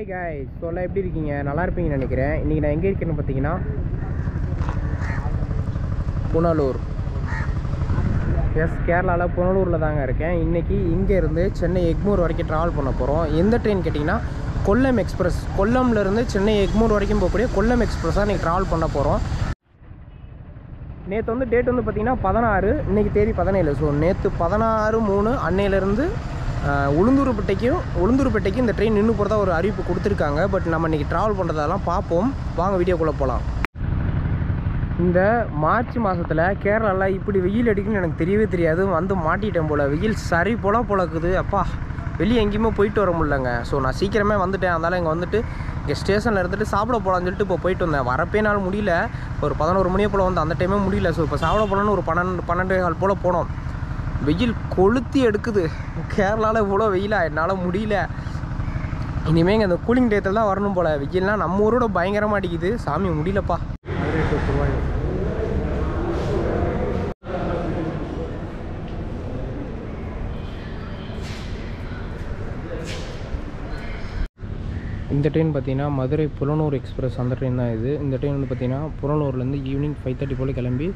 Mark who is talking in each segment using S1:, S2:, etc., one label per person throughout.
S1: Hi guys, சொல்ல எப்படி இருக்கீங்க? நல்லா இருப்பீங்கன்னு நினைக்கிறேன். இன்றைக்கி நான் எங்கே இருக்கேன்னு பார்த்தீங்கன்னா புனலூர். எஸ், கேரளாவில் புனலூரில் தாங்க இருக்கேன். இன்றைக்கி இங்கேருந்து சென்னை எக்மூர் வரைக்கும் ட்ராவல் பண்ண போகிறோம். எந்த ட்ரெயின் கேட்டிங்கன்னா கொல்லம் எக்ஸ்பிரஸ். கொல்லம்லேருந்து சென்னை எக்மூர் வரைக்கும் போகக்கூடிய கொல்லம் எக்ஸ்பிரஸாக இன்றைக்கி ட்ராவல் பண்ண போகிறோம். நேற்று வந்து டேட் வந்து பார்த்திங்கன்னா 16, இன்றைக்கி தேதி 17. ஸோ நேற்று 16/3 அன்னையிலேருந்து உளுந்தூர்பேட்டைக்கும் இந்த ட்ரெயின் நின்று போகிறதா ஒரு அறிவிப்பு கொடுத்துருக்காங்க. பட் நம்ம இன்றைக்கி ட்ராவல் பண்ணுறதெல்லாம் பார்ப்போம். வாங்க வீடியோக்குள்ளே போகலாம். இந்த மார்ச் மாதத்தில் கேரளாவில் இப்படி வெயில் அடிக்குன்னு எனக்கு தெரியவே தெரியாது. வந்து மாட்டிட்டேன் போல். வெயில் சரி பொழக்குது. அப்பா, வெளியே எங்கேயுமே போயிட்டு வர முடியலங்க. ஸோ நான் சீக்கிரமே வந்துட்டேன். அதனால் இங்கே வந்துட்டு இங்கே ஸ்டேஷனில் இருந்துட்டு சாப்பிட போகலான்னு சொல்லிட்டு இப்போ போயிட்டு வந்தேன். வரப்பே நாள் முடியல. ஒரு 11 மணியை போல் வந்து அந்த டைமே முடியல. ஸோ இப்போ சாப்பிட போகலான்னு ஒரு 12 போல் போனோம். வெயில் கொளுத்தி எடுக்குது. கேரளாவில் இவ்வளோ வெயிலாக என்னால் முடியல. இனிமேல் இங்கே இந்த கூலிங் டேத்தில் தான் வரணும் போல். வெயில்னால் நம்ம ஊரோட பயங்கரமாக அடிக்குது. சாமி முடியலப்பா. இந்த ட்ரெயின் பார்த்தீங்கன்னா மதுரை புலனூர் எக்ஸ்பிரஸ். அந்த ட்ரெயின் தான் இது. இந்த ட்ரெயின் வந்து பார்த்திங்கன்னா புலனூர்லேருந்து ஈவினிங் 5:30 போல் கிளம்பி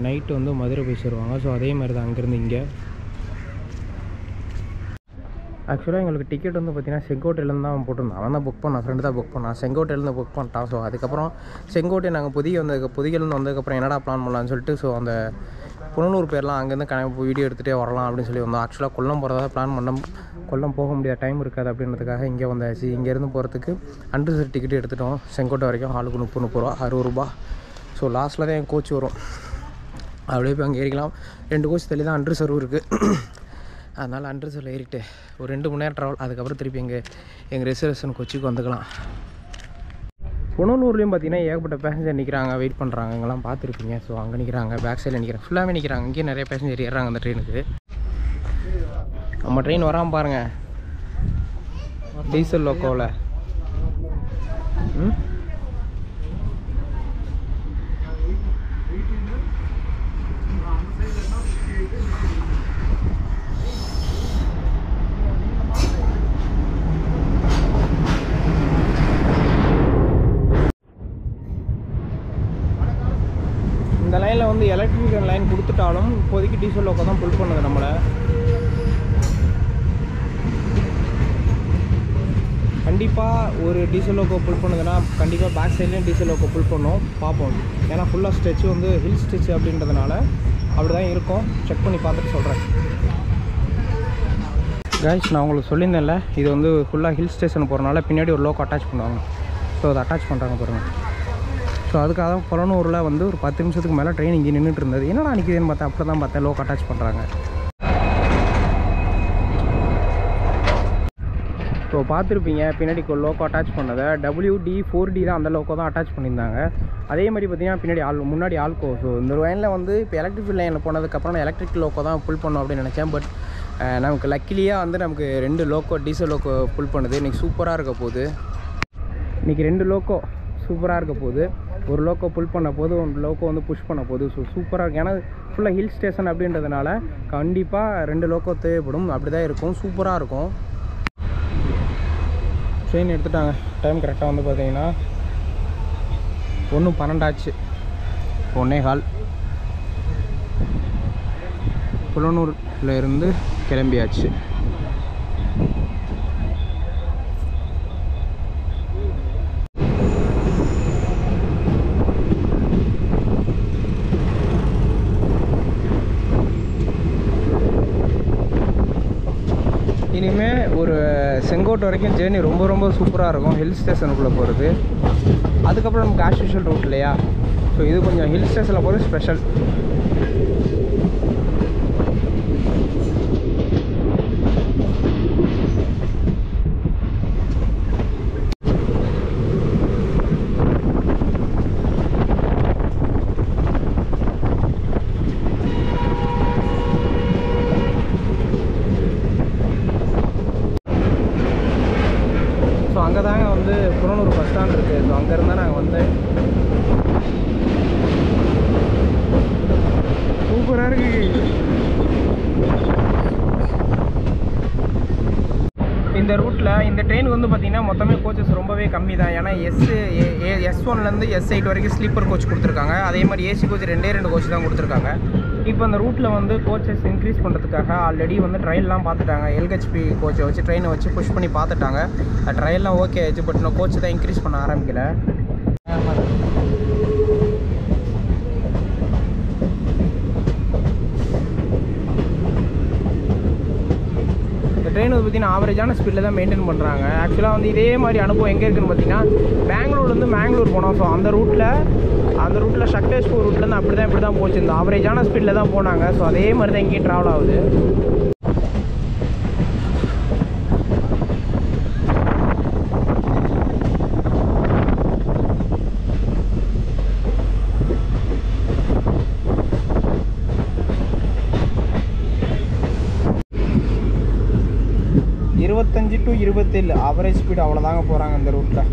S1: நைட்டு வந்து மதுரை போய் சேருவாங்க. ஸோ அதே மாதிரி தான் அங்கேருந்து இங்கே. ஆக்சுவலாக எங்களுக்கு டிக்கெட் வந்து பார்த்திங்கன்னா செங்கோட்டையிலேருந்து தான் போட்டிருந்தோம். அவன் தான் புக் பண்ணான், ஃப்ரெண்டு தான் புக் பண்ணான். செங்கோட்டையிலேருந்து புக் பண்ணிட்டான். ஸோ அதுக்கப்புறம் செங்கோட்டை நாங்கள் பொதிகையிலேருந்து வந்ததுக்கப்புறம் என்னடா பிளான் பண்ணலான்னு சொல்லிட்டு ஸோ அந்த புனலூர் பேர்லாம் அங்கேருந்து வீடியோ எடுத்துகிட்டே வரலாம் அப்படின்னு சொல்லி வந்தோம். ஆக்சுவலாக கொல்லம் போகிறதா பிளான் பண்ணோம். கொல்லம் போக முடியாத டைம் இருக்காது அப்படின்றதுக்காக இங்கே வந்தாச்சு. இங்கேருந்து போகிறதுக்கு அன்ரிசர்வ் டிக்கெட் எடுத்துட்டோம். செங்கோட்டை வரைக்கும் ஆளுக்கு 30 ரூபா, 60 ரூபா. ஸோ லாஸ்ட்டில் தான் என் கோச் வரும். அப்படியே போய் அங்கே ஏறிக்கலாம். 2 கோச் தள்ளி தான் அன்ரிசர்வ் இருக்குது. அதனால் அன்ரிசர்வில் ஏறிட்டு ஒரு 2 மணி நேரம் ட்ராவல். அதுக்கப்புறம் திருப்பி எங்கள் ரிசர்வேஷன் கோச்சுக்கு வந்துக்கலாம். புனலூர்லேயும் பார்த்தீங்கன்னா ஏகப்பட்ட பேசஞ்சர் நிற்கிறாங்க, வெயிட் பண்ணுறாங்க. இங்கெல்லாம் பார்த்துருப்பீங்க. ஸோ அங்கே நிற்கிறாங்க, பேக் சைடில் நிற்கிறாங்க, ஃபுல்லாகவே நிற்கிறாங்க. இங்கேயும் நிறைய பேசஞ்சர் ஏறுறாங்க அந்த ட்ரெயினுக்கு. நம்ம ட்ரெயின் வராமல் பாருங்கள், டீசல் லோக்கோவில். இந்த லைனில் வந்து எலக்ட்ரிக்கல் லைன் கொடுத்துட்டாலும் இப்போதைக்கு டீசல் லோக்கோ தான் புல் பண்ணுது நம்மளை. கண்டிப்பாக ஒரு டீசல் லோக்கோ புல் பண்ணுதுன்னா கண்டிப்பாக பேக் சைட்லேயும் டீசல் லோக்கோ புல் பண்ணோம், பார்ப்போம். ஏன்னா ஃபுல்லாக ஸ்ட்ரெச் வந்து ஹில் ஸ்ட்ரெச் அப்படின்றதுனால அப்படி தான் இருக்கும். செக் பண்ணி பார்த்துட்டு சொல்கிறேன். கைஸ், நான் உங்களுக்கு சொல்லியிருந்தேன்ல, இது வந்து ஃபுல்லாக ஹில் ஸ்டேஷன் போகிறனால பின்னாடி ஒரு லோக்கோ அட்டாச் பண்ணுவாங்க. ஸோ அதை அட்டாச் பண்ணுறாங்க பாருங்கள். ஸோ அதுக்காக தான் புலனூரில் வந்து ஒரு 10 நிமிஷத்துக்கு மேலே ட்ரெயின் இங்கே நின்றுட்டு இருந்தது. என்னடா நிற்கிதுன்னு பார்த்தேன். அப்படி தான் பார்த்தேன், லோக்கோ அட்டாச் பண்ணுறாங்க. ஸோ பார்த்துருப்பீங்க பின்னாடி லோக்கோ அட்டாச் பண்ணதை. WD-4D தான் அந்த லோக்கோ தான் அட்டாச் பண்ணியிருந்தாங்க. அதே மாதிரி பார்த்தீங்கன்னா பின்னாடி முன்னாடி ஆல்கோ. ஸோ இந்த லைனில் வந்து இப்போ எலக்ட்ரிக் லைனில் போனதுக்கப்புறம் நான் எலக்ட்ரிக் லோக்கோ தான் புல் பண்ணோம் அப்படின்னு நினச்சேன். பட் நமக்கு லக்கிலியாக வந்து நமக்கு 2 லோக்கோ டீசல் லோக்கோ புல் பண்ணுது. இன்றைக்கி சூப்பராக இருக்க போகுது. இன்றைக்கி 2 லோக்கோ சூப்பராக இருக்க போகுது. ஒரு லோக்கோ புல் பண்ண போது, ஒரு லோக்கோ வந்து புஷ் பண்ண போகுது. ஸோ சூப்பராக இருக்குது. ஏன்னா ஃபுல்லாக ஹில் ஸ்டேஷன் அப்படின்றதுனால கண்டிப்பாக 2 லோக்கோ தேவைப்படும். அப்படி தான் இருக்கும், சூப்பராக இருக்கும். ட்ரெயின் எடுத்துட்டாங்க. டைம் கரெக்டாக வந்து பார்த்தீங்கன்னா 1:12 ஆச்சு. 1:15 புலனூரில் இருந்து கிளம்பியாச்சு. இனிமேல் ஒரு செங்கோட்டை வரைக்கும் ஜேர்னி ரொம்ப சூப்பராக இருக்கும். ஹில் ஸ்டேஷனுக்குள்ளே போகிறது. அதுக்கப்புறம் நமக்கு ஆஸ் யூஷுவல் ரூட் இல்லையா. ஸோ இது கொஞ்சம் ஹில் ஸ்டேஷனில் போகிறது ஸ்பெஷல். அங்கே தாங்க வந்து புனலூர் பஸ் ஸ்டாண்ட் இருக்குது. ஸோ அங்கே இருந்தால் நாங்கள் வந்து ட்ரெயினுக்கு வந்து பார்த்திங்கன்னா மொத்தமே கோச்சஸ் ரொம்பவே கம்மி தான். ஏன்னா S1லேருந்து S8 வரைக்கும் ஸ்லீப்பர் கோச் கொடுத்துருக்காங்க. அதே மாதிரி ஏசி கோச் 2 கோச் தான் கொடுத்துருக்காங்க. இப்போ அந்த ரூட்டில் வந்து கோச்சஸ் இன்க்ரீஸ் பண்ணுறதுக்காக ஆல்ரெடி வந்து ட்ரையல்லாம் பார்த்துட்டாங்க. LHP கோச்சை வச்சு ட்ரெயினை வச்சு புஷ் பண்ணி பார்த்துட்டாங்க. ட்ரையல்லாம் ஓகே ஆயிடுச்சு. பட் நான் கோச்சை தான் இன்க்ரீஸ் பண்ண ஆரம்பிக்கல. ட்ரெயின் வந்து பார்த்திங்கன்னா ஆவரேஜான ஸ்பீடில் தான் மெயின்டைன் பண்ணுறாங்க. ஆக்சுவலாக வந்து இதே மாதிரி அனுபவம் எங்கே இருக்குதுன்னு பார்த்தீங்கன்னா, பெங்களூர்லேருந்து மேங்களூர் போனோம். ஸோ அந்த ரூட்டில் சக்தேஷ்பூர் ரூட்லேருந்து இப்படி தான் போச்சு. இந்த ஆவரேஜான ஸ்பீடில் தான் போனாங்க. ஸோ அதே மாதிரி தான் இங்கேயும் ட்ராவல் ஆகுது. to 27 ஆவரேஜ் ஸ்பீடு அவ்வளோதாங்க போகிறாங்க இந்த ரூட்டில்.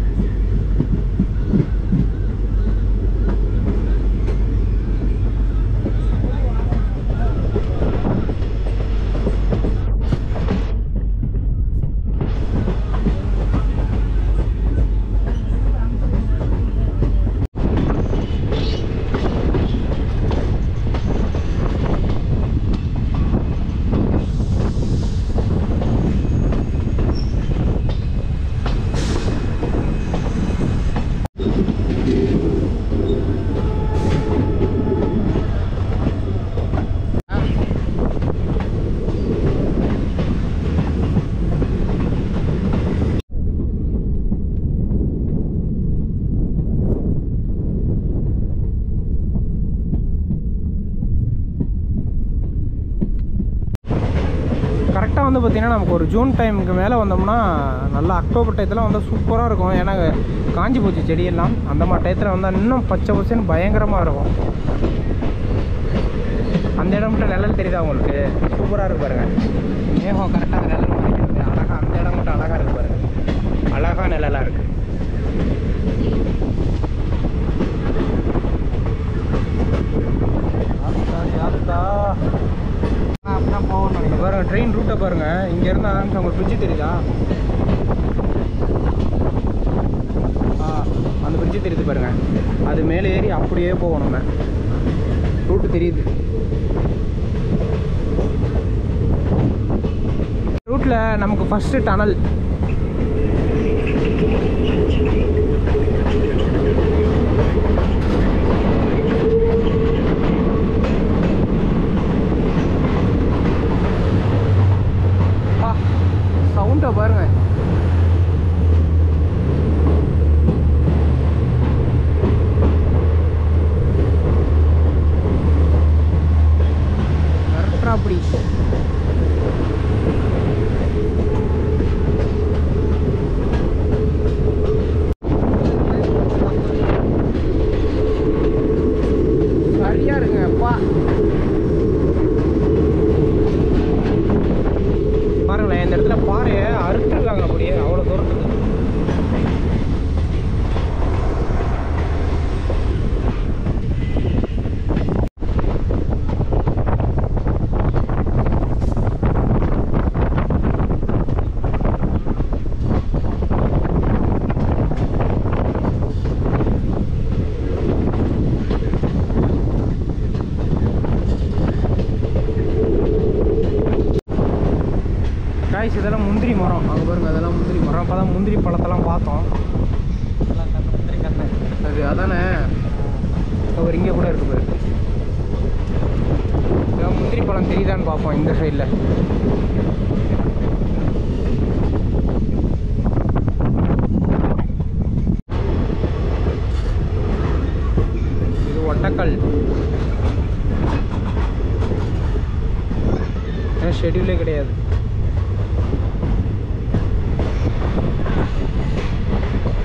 S1: கரெக்டாக வந்து பார்த்திங்கன்னா நமக்கு ஒரு ஜூன் டைமுக்கு மேலே வந்தோம்னா நல்லா அக்டோபர் டயத்தில் வந்து சூப்பராக இருக்கும். ஏன்னா காஞ்சி போச்சு செடியெல்லாம். அந்த மாதிரி டயத்தில் வந்தால் இன்னும் பச்சை பச்சைன்னு பயங்கரமாக இருக்கும். அந்த இடம் மட்டும் நிழல் தெரியுதா உங்களுக்கு? சூப்பராக இருக்கு பாருங்கள். மேகம் கரெக்டாக அந்த நிழல் மாதிரி அழகாக, அந்த இடம் மட்டும் அழகாக இருக்குது பாருங்கள். அழகாக நிழலாக இருக்குது. அப்படின்னா போகணும். பாருங்க ட்ரெயின் ரூட்டை பாருங்கள். இங்கேருந்து ஆரம்பிச்சு உங்களுக்கு பிரிட்ஜு தெரியுதா? அந்த பிரிட்ஜு தெரியுது பாருங்கள். அது மேலே ஏறி அப்படியே போகணும். நம்ம ரூட்டு தெரியுது. ரூட்டில் நமக்கு ஃபஸ்ட்டு டனல். சவுண்டை பாருங்க. அப்படி சரியா இருக்குங்க அப்பா. பாருங்களேன், இந்த இடத்துல பாறையை அறுத்துருக்காங்க அப்படியே அவ்வளோ தூரத்துக்கு. இதெல்லாம் முந்திரி மரம். அங்கே பாருங்கள், அதெல்லாம் முந்திரி மரம். அப்போ தான் முந்திரி பழத்தெல்லாம் பார்த்தோம். முந்திரி கண்ணு அது அதானே. அவர் இங்கே கூட இருக்கு பாரு. முந்திரி பழம் தெரியுதான்னு பார்ப்போம் இந்த சைடில். இது ஒட்டக்கல். ஷெட்யூலே கிடையாது.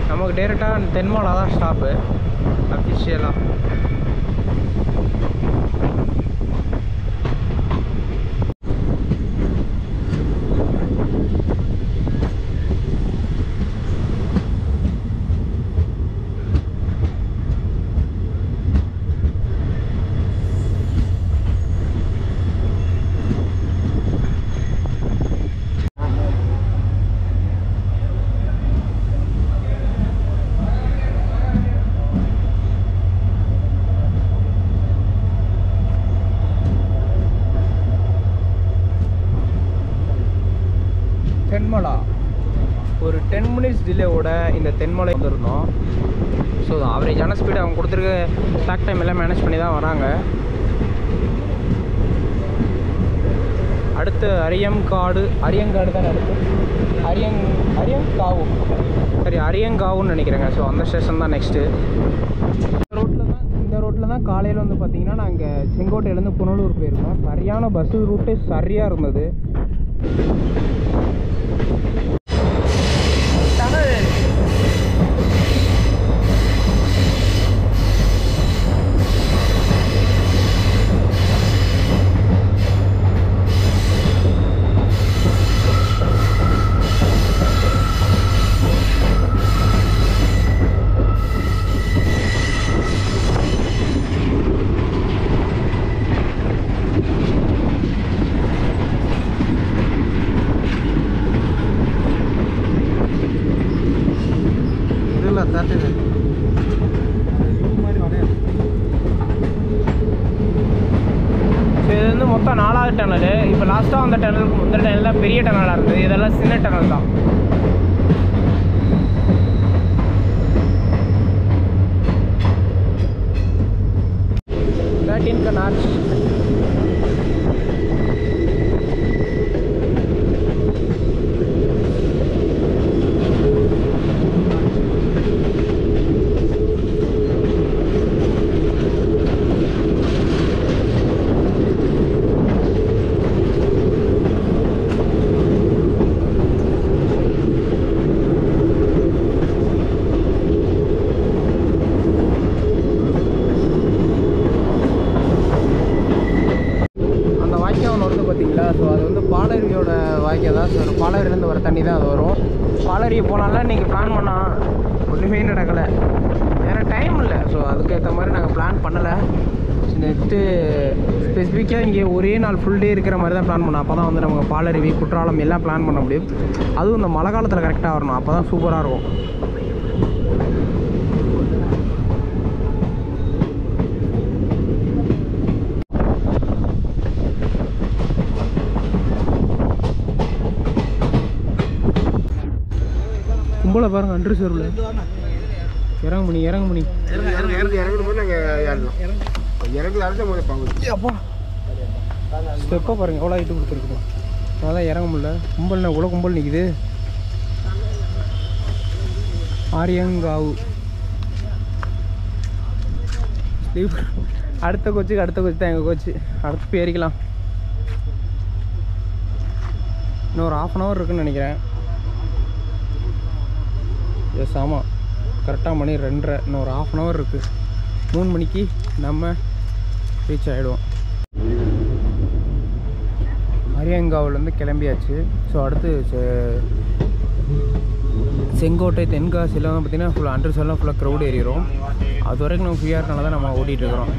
S1: நமக்கு டேரெக்டாக தென்மாலா தான் ஸ்டாப்பு அஃபிஷியலாக. மினிட்ஸ் டிலேவோட இந்த தென்மலை வந்துருந்தோம். ஸோ ஆவரேஜான ஸ்பீடு அவங்க கொடுத்துருக்க ஸ்டாக் டைம் எல்லாம் மேனேஜ் பண்ணி தான் வராங்க. அடுத்து அரியங்காடு தான் அடுத்து அரியங்காவுன்னு நினைக்கிறேங்க. ஸோ அந்த ஸ்டேஷன் தான் நெக்ஸ்ட்டு. இந்த ரோட்டில் தான் காலையில் வந்து பார்த்திங்கன்னா நாங்கள் செங்கோட்டையிலேருந்து புனலூர் போயிருந்தோம். சரியான பஸ்ஸு ரூட்டு சரியாக இருந்தது. இது வந்து மொத்தம் 4வது டனல். இப்போ லாஸ்ட்டாக அந்த டனலுக்கு முந்தின டனல் பெரிய டனலாக இருந்தது. இதெல்லாம் சின்ன டனல் தான். நார்ச் பார்த்தீங்களா. ஸோ அது வந்து பாலருவியோட வாய்க்கை தான். ஸோ பாலருவிலேருந்து வர தண்ணி தான் அது வரும். பாலருவி போனாலாம் நீங்கள் பிளான் பண்ணால் ஒன்றுமே நடக்கலை, ஏன்னா டைம் இல்லை. ஸோ அதுக்கேற்ற மாதிரி நாங்கள் பிளான் பண்ணலை. நெக்ஸ்ட்டு ஸ்பெசிஃபிக்காக இங்கே ஒரே நாள் ஃபுல் டே இருக்கிற மாதிரி தான் பிளான் பண்ணோம். அப்போ தான் வந்து நமக்கு பாலருவி குற்றாலம் எல்லாம் பிளான் பண்ண முடியும். அதுவும் இந்த மழை காலத்தில் கரெக்டாக வரணும், அப்போ தான் சூப்பராக இருக்கும். கும்பலை பாருங்கள், அன்று சருவில் இறங்க மணி அப்பா ஸ்டெப்பாக பாருங்கள் எவ்வளோ ஹைட்டு கொடுத்துருக்கு. அதான் இறங்க முடியல. கும்பல்னா எவ்வளோ கும்பல் நிற்குது. ஆரியங்காவு அடுத்த கோச்சு தான் எங்கள் கோச்சு. அடுத்து போய் இன்னும் ஒரு 1/2 hour இருக்குதுன்னு நினைக்கிறேன். எஸ் ஆமாம், கரெக்டாக மணி 2:30. இன்னும் ஒரு 1/2 hour இருக்குது. 3 மணிக்கு நம்ம ரீச் ஆகிடுவோம். அரியங்காவிலேருந்து கிளம்பியாச்சு. ஸோ அடுத்து செங்கோட்டை தென்காசிலாம் பார்த்திங்கன்னா ஃபுல்லாக அண்டர் செல்லாம் ஃபுல்லாக க்ரௌட் ஏறிடும். அது வரைக்கும் நம்ம ஃப்ரீயாக இருக்கனால தான் நம்ம ஓட்டிகிட்ருக்குறோம்.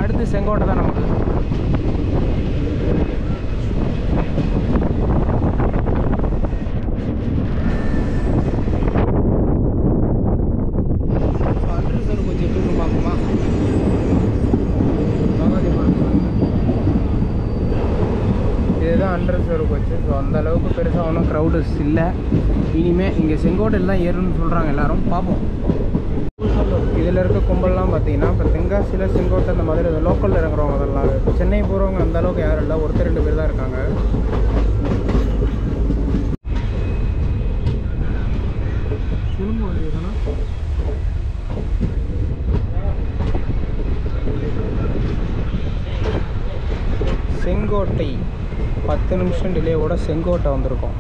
S1: அடுத்து செங்கோட்டை தான் நமக்கு. இதுதான் அண்டர் சர்வ் கோச்சு. ஸோ அந்தளவுக்கு பெருசாக ஒன்றும் க்ரௌடஸ் இல்லை. இனிமேல் இங்கே செங்கோட்டையில் தான் ஏறணும்னு சொல்கிறாங்க எல்லோரும். பார்ப்போம். இதில் இருக்க கும்பல்லாம் பார்த்தீங்கன்னா இப்போ தென்காசியில் செங்கோட்டை அந்த மாதிரி லோக்கலில் இறங்குறவங்க அதெல்லாம். இப்போ சென்னை போகிறவங்க அந்தளவுக்கு யாரும் இல்லை, 1-2 பேர் தான் இருக்காங்க. செங்கோட்டை 10 நிமிஷம் டிலேவோட செங்கோட்டை வந்திருக்கோம்.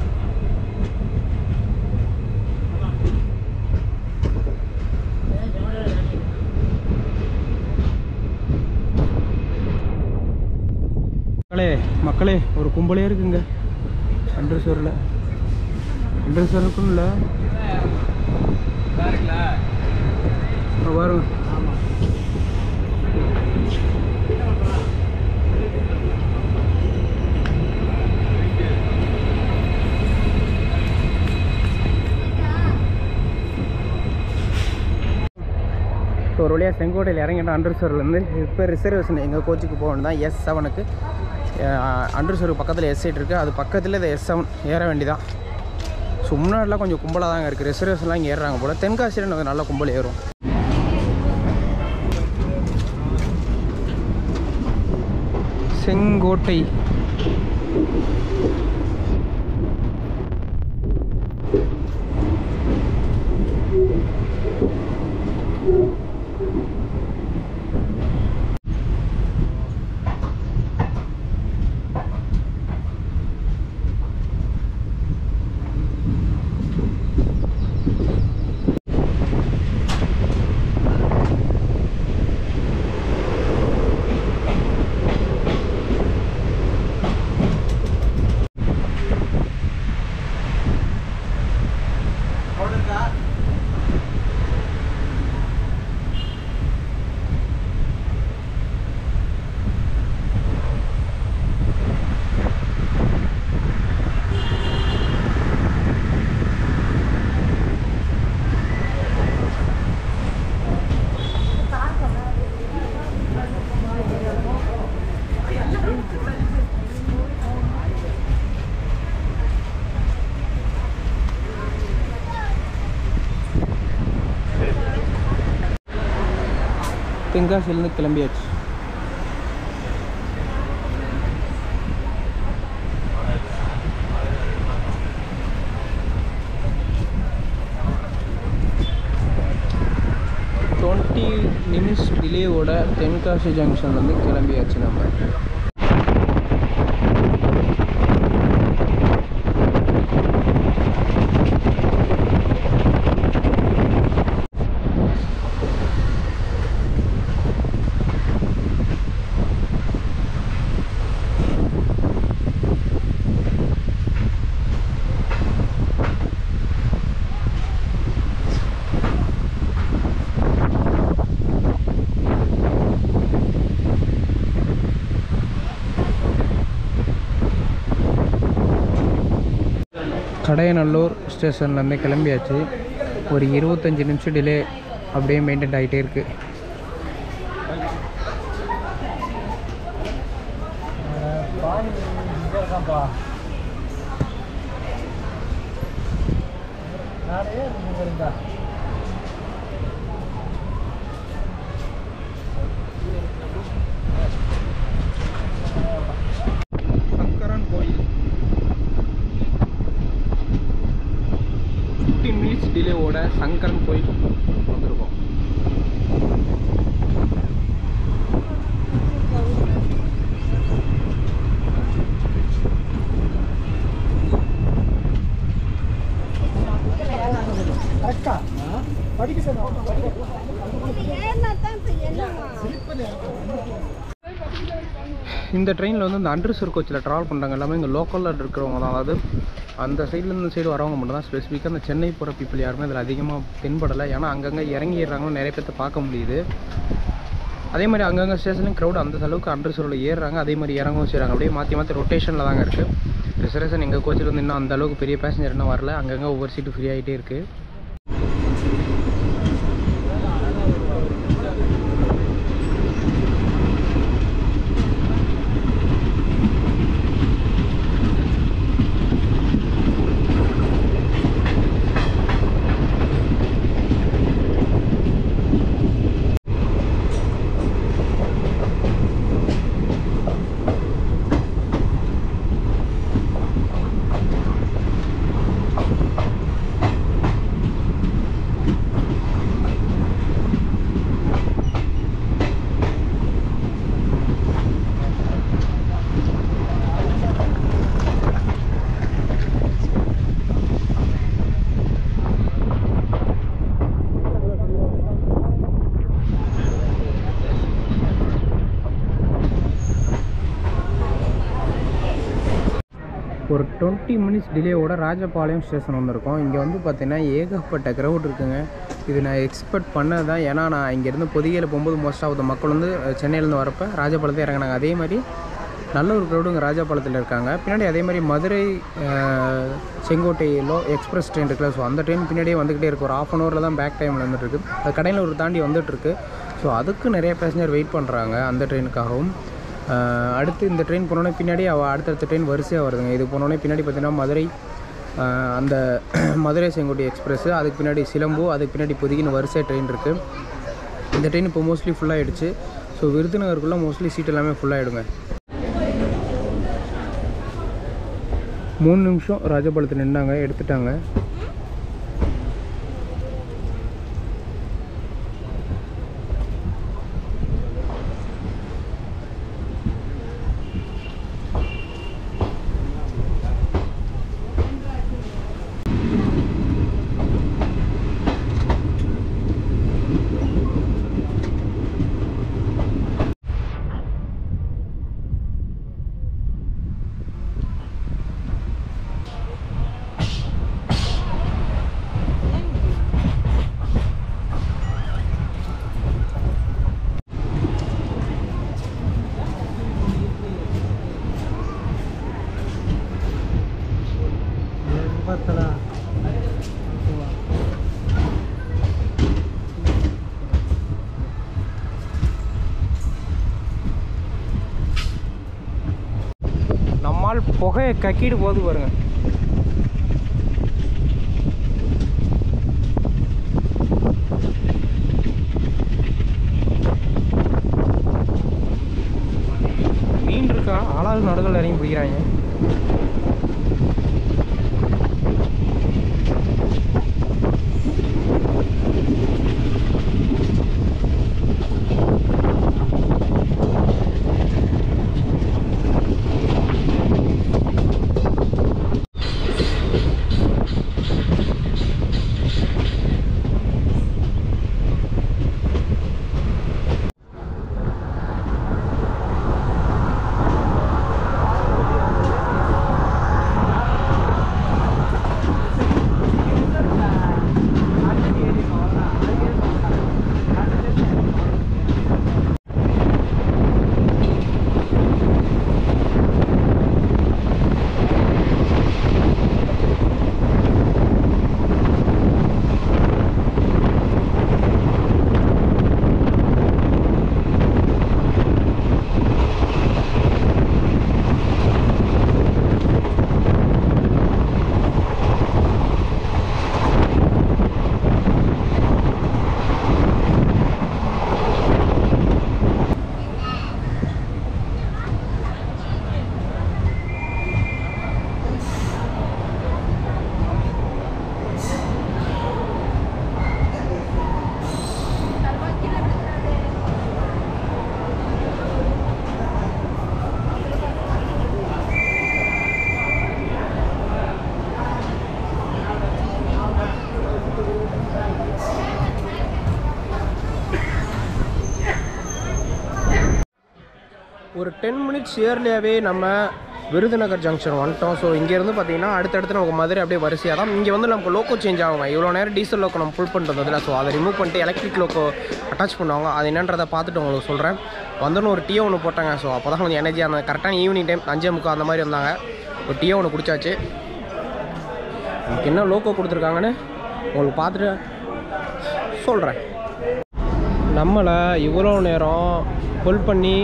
S1: மக்களே ஒரு கும்பலே இருக்குங்க அண்டர்சோரில். அண்டர்சோருக்கும் இல்லை வரும். ஸோ ஒரு வழியாக செங்கோட்டையில் இறங்கிட்டோம் அண்டர்சூர்லேருந்து. இப்போ ரிசர்வேஷன் எங்கள் கோச்சுக்கு போகணும் தான் S7க்கு. அண்டர்சூருக்கு பக்கத்தில் S8 இருக்குது, அது பக்கத்தில் இந்த S7 ஏற வேண்டிதான். ஸோ முன்னாடிலாம் கொஞ்சம் கும்பலாக தாங்க இருக்குது, ரிசர்வேஷன்லாம் இங்கே ஏறுறாங்க போல். தென்காசியில் வந்து நல்ல கும்பல் ஏறும். செங்கோட்டை தென்காசியிலேருந்து கிளம்பியாச்சு. நிமிஷம் டிலேவோட தென்காசி ஜங்ஷன்லேருந்து கிளம்பியாச்சு நம்ம. கடையநல்லூர் ஸ்டேஷன்லேருந்து கிளம்பியாச்சு. ஒரு 25 நிமிஷம் டிலே அப்படியே மெயின்டைன் ஆகிட்டே இருக்குது. சங்கரன் கோயில் 15 மினிட்ஸ் டிலேவோட சங்கரன் கோயில் வந்திருக்கோம். இந்த ட்ரெயினில் வந்து இந்த அண்டர்சூர் கோச்சில் ட்ராவல் பண்ணுறாங்க எல்லாமே இங்கே லோக்கலில் இருக்கிறவங்க தான். அதாவது அந்த சைட்லேருந்து இந்த சைடு வரவங்க மட்டும் தான். ஸ்பெசிஃபிக்காக அந்த சென்னை போகிற பீப்புள் யாருமே அதில் அதிகமாக தென்படலை. ஏன்னா அங்கங்கே இறங்கிடுறாங்கன்னு நிறைய பேர்த்த பார்க்க முடியுது. அதே மாதிரி அங்கங்கே ஸ்டேஷன்லையும் க்ரௌட் அந்த அளவுக்கு அண்டர்சூரில் ஏறுறாங்க, அதே மாதிரி இறங்கவும் செய்கிறாங்க. அப்படியே மாற்றி மாற்றி ரொட்டேஷனில் தாங்க இருக்குது. ரிசர்வேஷன் எங்கள் கோச்சில் வந்து இன்னும் அந்த அளவுக்கு பெரிய பேசஞ்சர் இன்னும் வரல. அங்கங்கே ஒவ்வொரு சீட்டு ஃப்ரீ ஆகிட்டே இருக்குது. ஒரு 20 மினிட்ஸ் டிலேவோட ராஜபாளையம் ஸ்டேஷன் வந்திருக்கோம். இங்கே வந்து பார்த்தீங்கன்னா ஏகப்பட்ட க்ரௌட் இருக்குங்க. இது நான் எக்ஸ்பெக்ட் பண்ணது தான். ஏன்னா நான் இங்கேருந்து பொதிகையில் போகும்போது மோஸ்ட் ஆஃப் த மக்கள் வந்து சென்னையிலேருந்து வரப்போ ராஜபாளையத்தை இறங்கினாங்க. அதே மாதிரி நல்ல ஒரு க்ரௌடுங்க ராஜபாளையத்தில் இருக்காங்க. பின்னாடி அதே மாதிரி மதுரை செங்கோட்டை எக்ஸ்பிரஸ் ட்ரெயின் இருக்குல்ல, ஸோ அந்த ட்ரெயின் பின்னாடியே வந்துக்கிட்டே இருக்குது. ஒரு ½ அன் ஹவரில் தான் பேக் டைமில் வந்துட்டுருக்கு. அது கடையில் ஒரு தாண்டி வந்துட்டுருக்கு. ஸோ அதுக்கு நிறைய பேசஞ்சர் வெயிட் பண்ணுறாங்க அந்த ட்ரெயினுக்காகவும். அடுத்து இந்த ட்ரெயின் போனோடனே பின்னாடி அடுத்தடுத்த ட்ரெயின் வரிசையாக வருதுங்க. இது போனோடனே பின்னாடி பார்த்திங்கன்னா மதுரை, அந்த மதுரை செங்கோட்டை எக்ஸ்பிரஸ்ஸு, அதுக்கு பின்னாடி சிலம்பு, அதுக்கு பின்னாடி பொதிகின்னு வரிசை ட்ரெயின் இருக்குது. இந்த ட்ரெயின் இப்போ மோஸ்ட்லி ஃபுல்லாகிடுச்சு. ஸோ விருதுநகருக்குள்ளே மோஸ்ட்லி சீட் எல்லாமே ஃபுல்லாகிடுங்க. 3 நிமிஷம் ராஜபாளையத்தில் நின்னாங்க, எடுத்துட்டாங்க. நம்மால் புகையை கக்கிட்டு போது பாருங்க. மீன் இருக்கா, ஆளாவது நடுவில் இறங்கி பிடிக்கிறாங்க. ஒரு 10 மினிட்ஸ் இயர்லியாகவே நம்ம விருதுநகர் ஜங்ஷன் வந்துட்டோம். ஸோ இங்கேருந்து பார்த்தீங்கன்னா அடுத்தடுத்து நமக்கு மதுரை அப்படியே வரிசையாக தான். இங்கே வந்து நமக்கு லோக்கோ சேஞ்ச் ஆகுங்க. இவ்வளோ நேரம் டீசல் லோக்கோ நம்ம ஃபுல் பண்ணிட்டு வந்ததில்ல, ஸோ அதை ரிமூவ் பண்ணிட்டு எலக்ட்ரிக் லோக்கோ அட்டாச் பண்ணுவாங்க. அது என்னன்றதை பார்த்துட்டு உங்களுக்கு சொல்கிறேன். வந்தோன்னு ஒரு டீயை ஒன்று போட்டாங்க. ஸோ அப்போ தான் கொஞ்சம் எனர்ஜியாக இருந்தாங்க. கரெக்டான ஈவினிங் டைம் 5:45 அந்த மாதிரி வந்தாங்க. ஒரு டீயை ஒன்று குடிச்சாச்சு. நமக்கு என்ன லோக்கோ கொடுத்துருக்காங்கன்னு உங்களுக்கு பார்த்துட்டு சொல்கிறேன். நம்மளை இவ்வளோ நேரம் புல் பண்ணி,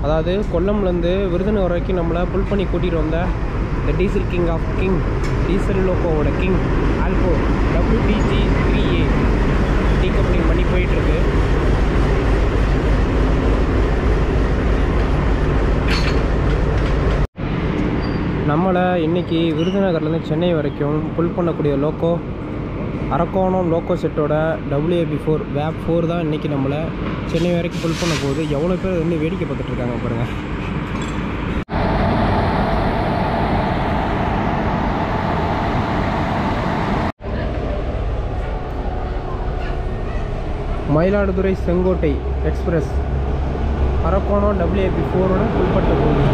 S1: அதாவது கொல்லம்லேருந்து விருதுநகர் வரைக்கும் நம்மளை புல் பண்ணி கூட்டிகிட்டு வந்த இந்த diesel king of king, diesel லோக்கோவோட கிங் ஆல்போ WDG3A டீகப்ளிங் பண்ணி போயிட்டுருக்கு. நம்மளை இன்றைக்கி விருதுநகர்லேருந்து சென்னை வரைக்கும் புல் பண்ணக்கூடிய லோக்கோ அரக்கோணம் லோக்கோ செட்டோட WAB4 WAB4 தான் இன்றைக்கி நம்மளை சென்னை வரைக்கும் புல் பண்ண போகுது. எவ்வளோ பேர் வந்து வேடிக்கை பார்த்துட்ருக்காங்க பாருங்கள். மயிலாடுதுறை செங்கோட்டை எக்ஸ்பிரஸ் அரக்கோணம் WAB4 புல் பண்ண போகுது.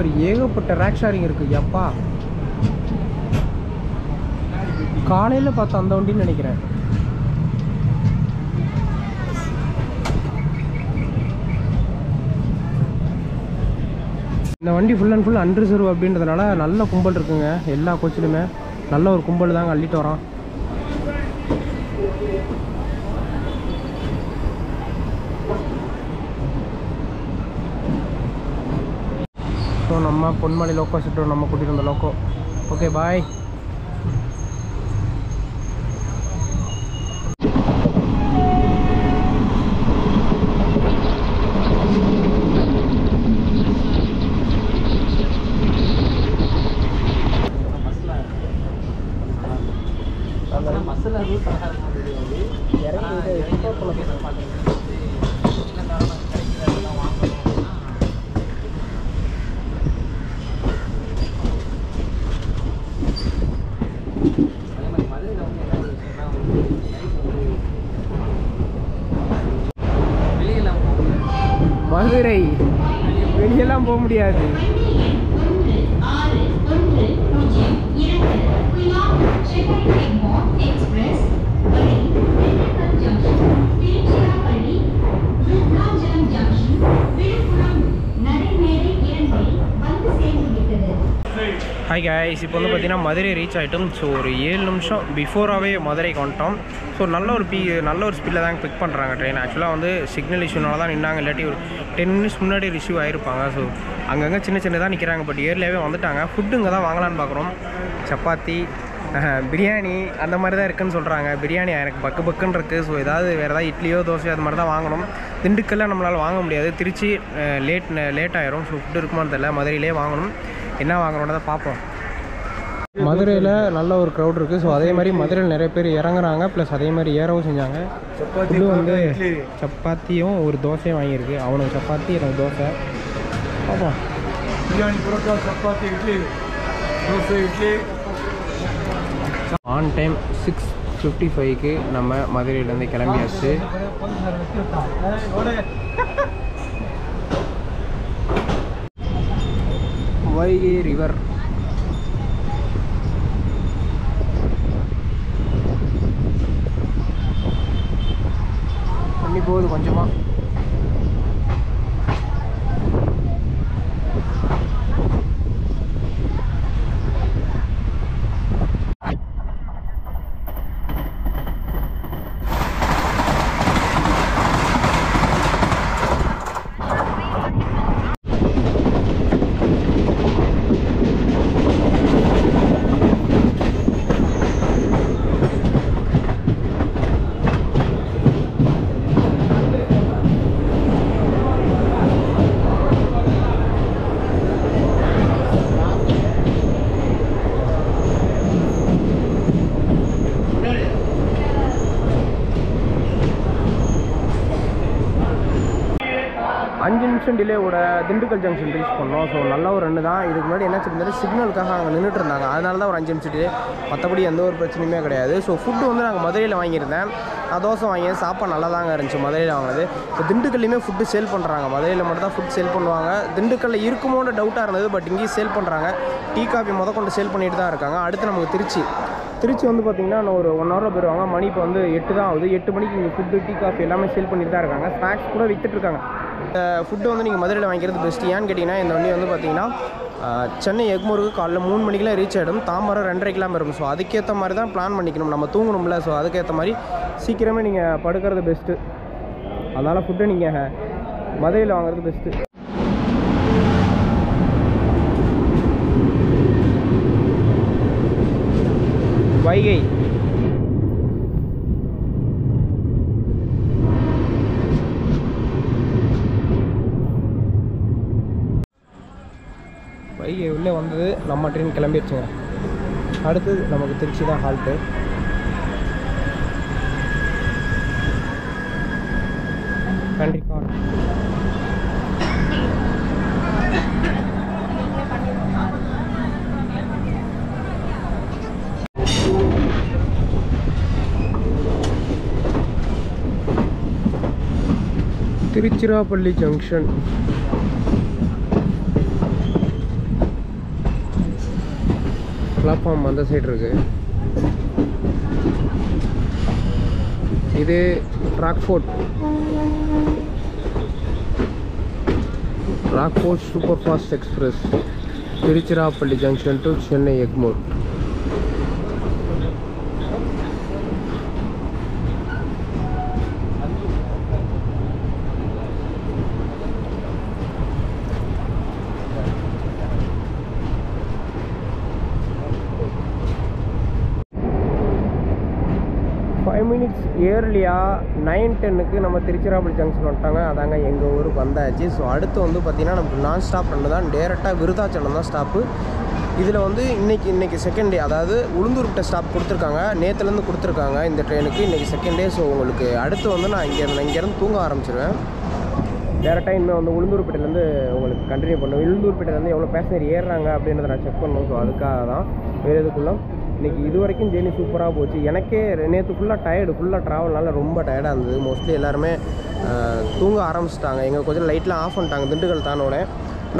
S1: பாரு ஏகப்பட்ட ரேக் ஷேரிங் இருக்குது. எப்பா காலையில் பார்த்தா அந்த வண்டின்னு நினைக்கிறேன். இந்த வண்டி ஃபுல் அண்ட் ஃபுல் அன்ரிசர்வ் அப்படின்றதுனால நல்ல கும்பல் இருக்குங்க. எல்லா கோச்சிலுமே நல்ல ஒரு கும்பல் தாங்க அள்ளிட்டு வரோம். ஸோ நம்ம பொன்மலை லோக்கோ ஷிஃப்ட் நம்ம கூட்டிகிட்டு வந்த லோக்கோ. Okay bye. மதுரை வெளியெல்லாம் போக முடியாது. ஹாய் கைஸ், இப்போ வந்து பார்த்தீங்கன்னா மதுரை ரீச் ஆகிட்டோம். ஸோ ஒரு 7 நிமிஷம் பிஃபோராகவே மதுரைக்கு வந்துட்டோம். ஸோ நல்ல ஒரு ஸ்பீடில் தான் பிக் பண்ணுறாங்க ட்ரெயின். ஆக்சுவலாக வந்து சிக்னல் இஷ்யூனால தான் நின்னாங்க, இல்லாட்டி ஒரு 10 மினிட்ஸ் முன்னாடி ரிசீவ் ஆகிருப்பாங்க. ஸோ அங்கங்கே சின்னதாக நிற்கிறாங்க. பட் ஏர்லியாகவே வந்துட்டாங்க. ஃபுட்டு இங்கே தான் வாங்கலான்னு பார்க்குறோம். சப்பாத்தி, பிரியாணி அந்த மாதிரி தான் இருக்குதுன்னு சொல்கிறாங்க. பிரியாணி எனக்கு பக்குன்னு இருக்குது. ஸோ வேறு ஏதாவது இட்லியோ தோசையோ அது மாதிரி தான் வாங்கணும். திண்டுக்கல்ல நம்மளால் வாங்க முடியாது, திருச்சி லேட் ஆயிரும். ஸோ ஃபுட்டு இருக்குமான்னு தெரியல. மதுரையிலே வாங்கணும். என்ன வாங்குறோன்னு தான் பார்ப்போம். மதுரையில் நல்ல ஒரு க்ரௌட் இருக்குது. ஸோ அதே மாதிரி மதுரையில் நிறைய பேர் இறங்குறாங்க. ப்ளஸ் அதே மாதிரி ஏறவும் செஞ்சாங்க. ஃபுட்டு வந்து சப்பாத்தியும் ஒரு தோசையும் வாங்கியிருக்கு. அவனுக்கு சப்பாத்தி, எனக்கு தோசை. பார்ப்போம். பிரியாணி, புரோட்டா, சப்பாத்தி, இட்லி, தோசை, இட்லி. ஆன் டைம் 6:55க்கு நம்ம மதுரையிலேருந்து கிளம்பியாச்சு. வைகை ரிவர் தண்ணி போகுது கொஞ்சமாக. டிலேவோட திண்டுக்கல் ஜங்ஷன் ரீச் பண்ணோம். ஸோ நல்ல ஒரு ரன்னு தான். இதுக்கு முன்னாடி என்ன சொல்லியிருந்தாரு, சிக்னலுக்காக அங்கே நின்றுட்டு இருந்தாங்க. அதனால தான் ஒரு 5 நிமிஷம் டிலே. மற்றபடி எந்த ஒரு பிரச்சனையுமே கிடையாது. ஸோ ஃபுட்டு வந்து நாங்கள் மதுரையில் வாங்கியிருந்தேன். நான் தோசை வாங்கி சாப்பாடு நல்லா தாங்க இருந்துச்சு மதுரையில் வாங்கினது. இப்போ திண்டுக்கல்லையுமே ஃபுட்டு சேல் பண்ணுறாங்க. மதுரையில் மட்டும் தான் ஃபுட் சேல் பண்ணுவாங்க. திண்டுக்கல்லில் இருக்குமோன்னு டவுட்டாக இருந்தது. பட் இங்கேயும் சேல் பண்ணுறாங்க. டீ காஃபி கொண்டு சேல் பண்ணிட்டு தான் இருக்காங்க. அடுத்து நமக்கு திருச்சி வந்து பார்த்திங்கன்னா இன்னும் ஒரு 1 ஹவரில் போயிடுவாங்க. மணி இப்போ வந்து 8 தான் ஆகுது. 8 மணிக்கு இங்கே ஃபுட்டு, டீ காஃபி எல்லாமே சேல் பண்ணிட்டு தான் இருக்காங்க. ஸ்நாக்ஸ் கூட விற்றுட்ருக்காங்க. ஃபுட்டு வந்து நீங்கள் மதுரையில் வாங்கிக்கிறது பெஸ்ட்டு. ஏன்னு கேட்டிங்கன்னா இந்த வண்டி வந்து பார்த்திங்கன்னா சென்னை எக்மோருக்கு காலைல 3 மணிக்கெலாம் ரீச் ஆகிடும். தாம்பரம் 2:30 இருக்கும். ஸோ அதுக்கேற்ற மாதிரி தான் பிளான் பண்ணிக்கணும். நம்ம தூங்கணும்ல. ஸோ அதுக்கேற்ற மாதிரி சீக்கிரமே நீங்கள் படுக்கிறது பெஸ்ட்டு. அதனால் ஃபுட்டு நீங்கள் மதுரையில் வாங்குறது பெஸ்ட்டு. வைகை உள்ளே வந்தது. நம்ம ட்ரெயின் கிளம்பிடுச்சுங்க. அடுத்தது நமக்கு திருச்சி தான் ஹால்ட்டு. கண்டிப்பாக திருச்சிராப்பள்ளி ஜங்ஷன். பிளாட்ஃபார்ம் அந்த சைடு இருக்குது. இது Rockfort super fast express Tiruchirappalli junction to Chennai Egmore. Minutes ஏர்லியாக 9:10 நம்ம திருச்சிராப்பள்ளி ஜங்ஷன் வந்துட்டாங்க. அதாங்க எங்கள் ஊருக்கு வந்தாச்சு. ஸோ அடுத்து வந்து பார்த்திங்கன்னா நமக்கு நான் ஸ்டாப் பண்ணு தான், டேரெக்டாக விருதாச்சலம் தான் ஸ்டாப்பு. இதில் வந்து இன்றைக்கி செகண்ட் டே, அதாவது உளுந்தூர்கிட்ட ஸ்டாப் கொடுத்துருக்காங்க, நேற்றுலேருந்து கொடுத்துருக்காங்க இந்த ட்ரெயினுக்கு. இன்றைக்கி செகண்ட் டே. ஸோ உங்களுக்கு அடுத்து வந்து நான் இங்கேருந்து தூங்க ஆரம்பிச்சிருவேன். டேரெக்டாக இன்னும் வந்து உளுந்தூர்பேட்டையிலேருந்து உங்களுக்கு கண்டினியூ பண்ணுவேன். உளுந்தூர்பேட்டையிலேருந்து எவ்வளோ பேசஞ்சர் ஏறுறாங்க அப்படின்றத நான் செக் பண்ணணும். ஸோ அதுக்காக தான். வேறு எதுக்குள்ள இன்றைக்கி இது வரைக்கும் ஜேர்னி சூப்பராக போச்சு. எனக்கே நேற்று ஃபுல்லாக ட்ராவல்னால ரொம்ப டயர்டாக இருந்தது. மோஸ்ட்லி எல்லாருமே தூங்க ஆரம்பிச்சிட்டாங்க. எங்கள் கொஞ்சம் லைட்லாம் ஆஃப் பண்ணிட்டாங்க. திண்டுக்கல் தானோடனே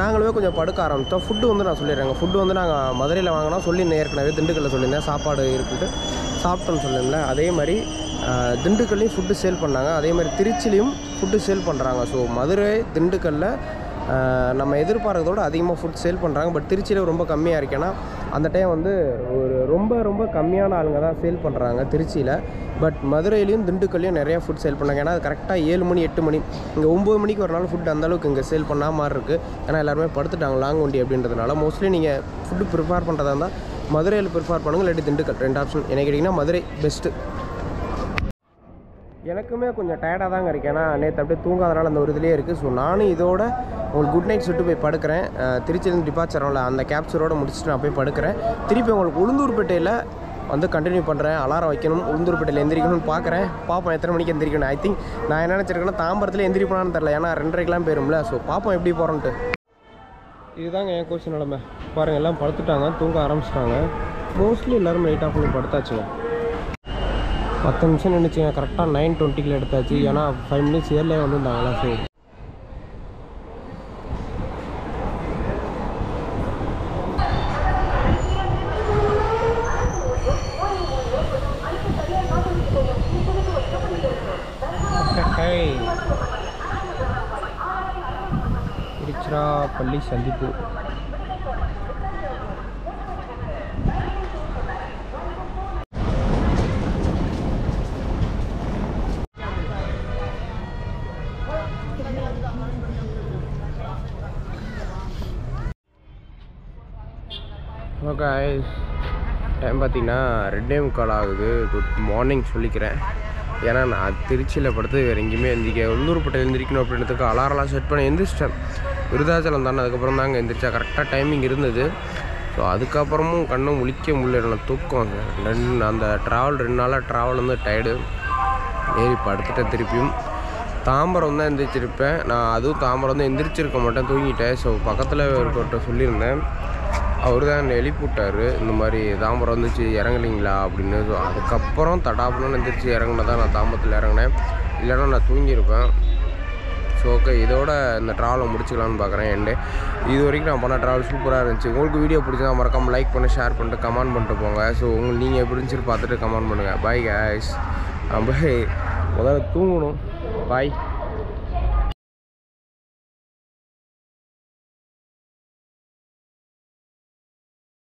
S1: நாங்களுமே கொஞ்சம் படுக்க ஆரம்பித்தோம். ஃபுட்டு வந்து நான் சொல்லிடுறேங்க. ஃபுட்டு வந்து நாங்கள் மதுரையில் வாங்கினா சொல்லியிருந்தேன், ஏற்கனவே திண்டுக்கல்லில் சொல்லியிருந்தேன் சாப்பாடு இருக்குன்ட்டு சாப்பிட்டோன்னு சொல்லியிருந்தேன். அதே மாதிரி திண்டுக்கல்லையும் ஃபுட்டு சேல் பண்ணாங்க, அதே மாதிரி திருச்சிலையும் ஃபுட்டு சேல் பண்ணுறாங்க. ஸோ மதுரை திண்டுக்கல்லில் நம்ம எதிர்பார்க்கறதோடு அதிகமாக ஃபுட் சேல் பண்ணுறாங்க. பட் திருச்சியில் ரொம்ப கம்மியாக இருக்குது. ஏன்னா அந்த டைம் வந்து ஒரு ரொம்ப கம்மியான ஆளுங்க தான் சேல் பண்ணுறாங்க திருச்சியில். பட் மதுரையிலையும் திண்டுக்கல்லையும் நிறையா ஃபுட் சேல் பண்ணாங்க. ஏன்னா அது கரெக்டாக 7 மணி 8 மணி, இங்கே 9 மணிக்கு ஒரு நாள் ஃபுட் அந்தளவுக்கு இங்கே சேல் பண்ணால் மாதிரி இருக்குது. ஏன்னா எல்லாருமே படுத்துட்டாங்க லாங் வண்டி அப்படின்றதுனால. மோஸ்ட்லி நீங்கள் ஃபுட்டு ப்ரிப்பேர் பண்ணுறதா இருந்தால் மதுரையில் ப்ரிப்பேர் பண்ணுங்கள், இல்லாட்டி திண்டுக்கல். 2 ஆப்ஷன். எனக்கு கேட்டிங்கன்னா மதுரை பெஸ்ட்டு. எனக்குமே கொஞ்சம் டயர்டாக தாங்க இருக்குது. ஏன்னா நேற்று அப்படியே தூங்காதனால அந்த ஒரு இதுலேயே இருக்குது. ஸோ நானும் இதோட உங்களுக்கு குட் நைட் சொல்லிட்டு போய் படுக்கிறேன். திருச்சியிலேருந்து டிபார்ச்சரோட அந்த கேப்சரோடு முடிச்சுட்டு நான் போய் படுக்கிறேன். திருப்பி உங்களுக்கு உளுந்தூர்பேட்டையில் வந்து கண்டினியூ பண்ணுறேன். அலாரம் வைக்கணும், உளுந்தூர்பேட்டையில் எந்திரிக்கணும்னு பார்ப்போம் எத்தனை மணிக்கு எந்திரிக்கணும். ஐ திங்க் நான் என்ன நினச்சிருக்கேன்னா தாம்பரத்தில் எந்திரிப்போனான்னு தெரில, ஏன்னா 2:30க்கெலாம் போயிரும்ல. ஸோ பார்ப்போம் எப்படி போகிறோன்ட்டு. இதுதாங்க என் கோச்சு நிலமை. பாருங்கள், எல்லாம் படுத்துட்டாங்க, தூங்க ஆரம்பிச்சிட்டாங்க. மோஸ்ட்லி எல்லோரும் லைட் ஆஃப் பண்ணி படுத்தாச்சுங்க. 10 நிமிஷம் நினச்சிங்க. கரெக்டாக 9:20 எடுத்தாச்சு. ஏன்னா 5 மினிட்ஸ் ஏர்லேயே வந்துருந்தாங்களா. ஸோ திருச்சிராப்பள்ளி சந்திப்பு. ஓகே, டைம் பார்த்தீங்கன்னா 2:45 ஆகுது. குட் மார்னிங் சொல்லிக்கிறேன். ஏன்னா நான் திருச்சியில் படுத்து வேறு எங்கேயுமே எந்திரிக்க, உளுந்தூர்பேட்டையில் எந்திரிக்கணும் அப்படின்றதுக்கு அலாரம்லாம் செட் பண்ணி எந்திரிச்சிட்டேன். விருதாச்சலம் தானே, அதுக்கப்புறம் தாங்க எந்திரிச்சா. கரெக்டாக டைமிங் இருந்தது. ஸோ அதுக்கப்புறமும் கண்ணும் முழிக்க முடியல, தூக்கம். அந்த ட்ராவல் 2 நாளாக ட்ராவல் வந்து டயர்டு. ஏறி படுத்துட்டேன். திருப்பியும் தாம்பரம் தான் எந்திரிச்சிருப்பேன் நான். அதுவும் தாம்பரம் வந்து எந்திரிச்சிருக்க மாட்டேன், தூங்கிட்டேன். ஸோ பக்கத்தில் ஒருத்தர் சொல்லியிருந்தேன், அவர் தான் என்னை எழுப்பிவிட்டார். இந்த மாதிரி தாம்பரம் வந்துச்சு இறங்கலிங்களா அப்படின்னு. ஸோ அதுக்கப்புறம் தடாப்புன்னு எந்திரிச்சு இறங்கினதான் நான் தாம்பரத்தில் இறங்கினேன். இல்லைன்னா நான் தூங்கியிருப்பேன். ஸோ ஓகே, இதோட இந்த ட்ராவலை முடிச்சுக்கலான்னு பார்க்குறேன். இது வரைக்கும் நான் பண்ண ட்ராவல் சூப்பராக இருந்துச்சு. உங்களுக்கு வீடியோ பிடிச்சா மறக்காமல் லைக் பண்ணி ஷேர் பண்ணிட்டு கமெண்ட் பண்ணிட்டு போங்க. ஸோ நீங்கள் எப்படி இருந்துச்சு பார்த்துட்டு கமெண்ட் பண்ணுங்கள். Bye guys. பாய். முதல்ல தூங்கணும். பாய்.